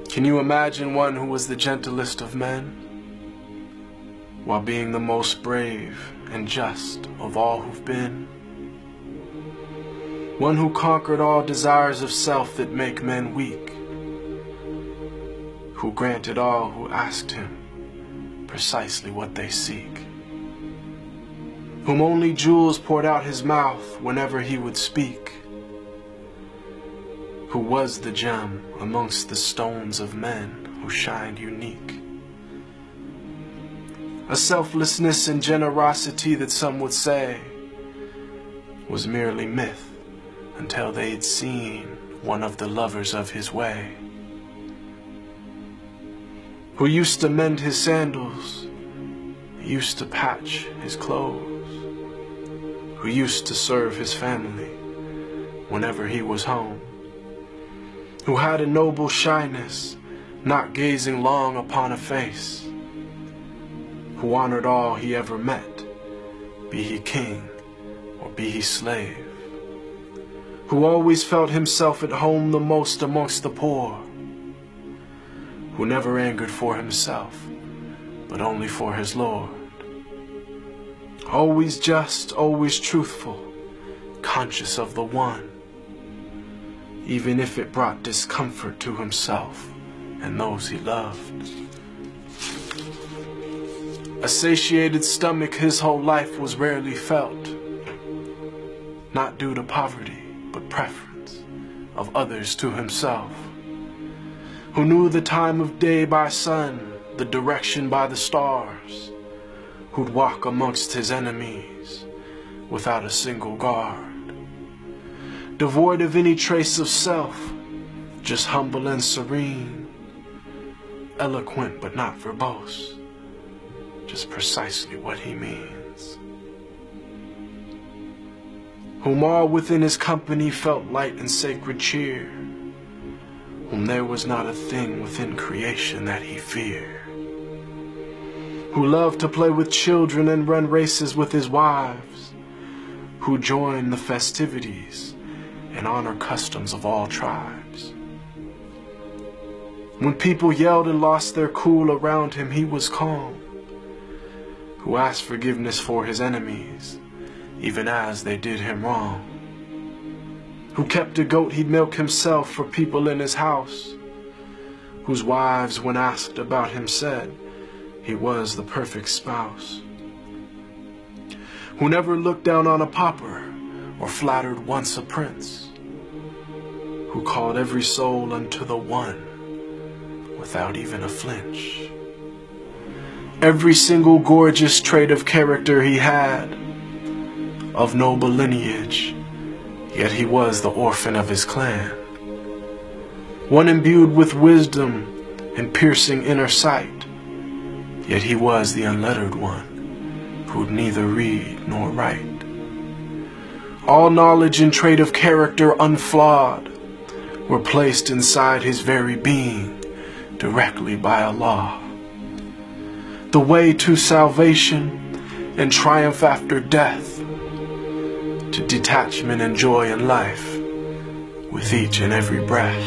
Can you imagine one who was the gentlest of men, while being the most brave and just of all who've been? One who conquered all desires of self that make men weak, who granted all who asked him precisely what they seek, whom only jewels poured out his mouth whenever he would speak, who was the gem amongst the stones of men who shined unique. A selflessness and generosity that some would say was merely myth until they'd seen one of the lovers of his way, who used to mend his sandals, used to patch his clothes, who used to serve his family whenever he was home, who had a noble shyness, not gazing long upon a face, who honored all he ever met, be he king or be he slave, who always felt himself at home the most amongst the poor, who never angered for himself, but only for his Lord, always just, always truthful, conscious of the one, even if it brought discomfort to himself and those he loved. A satiated stomach his whole life was rarely felt, not due to poverty, but preference of others to himself, who knew the time of day by sun, the direction by the stars, who'd walk amongst his enemies without a single guard, devoid of any trace of self, just humble and serene, eloquent but not verbose, just precisely what he means, whom all within his company felt light and sacred cheer, whom there was not a thing within creation that he feared, who loved to play with children and run races with his wives, who joined the festivities and honor customs of all tribes. When people yelled and lost their cool around him, he was calm, who asked forgiveness for his enemies, even as they did him wrong, who kept a goat he'd milk himself for people in his house, whose wives, when asked about him, said he was the perfect spouse, who never looked down on a pauper or flattered once a prince, who called every soul unto the one without even a flinch. Every single gorgeous trait of character he had, of noble lineage, yet he was the orphan of his clan, one imbued with wisdom and piercing inner sight, yet he was the unlettered one, who'd neither read nor write. All knowledge and trait of character unflawed were placed inside his very being directly by Allah. The way to salvation and triumph after death, to detachment and joy in life with each and every breath,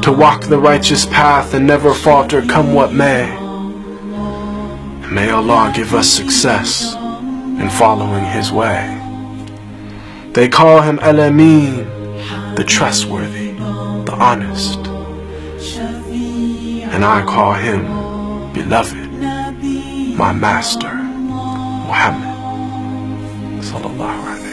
to walk the righteous path and never falter come what may. May Allah give us success in following his way. They call him Al-Amin, the trustworthy, the honest, and I call him beloved, my master, Muhammad sallallahu alaihi wasallam.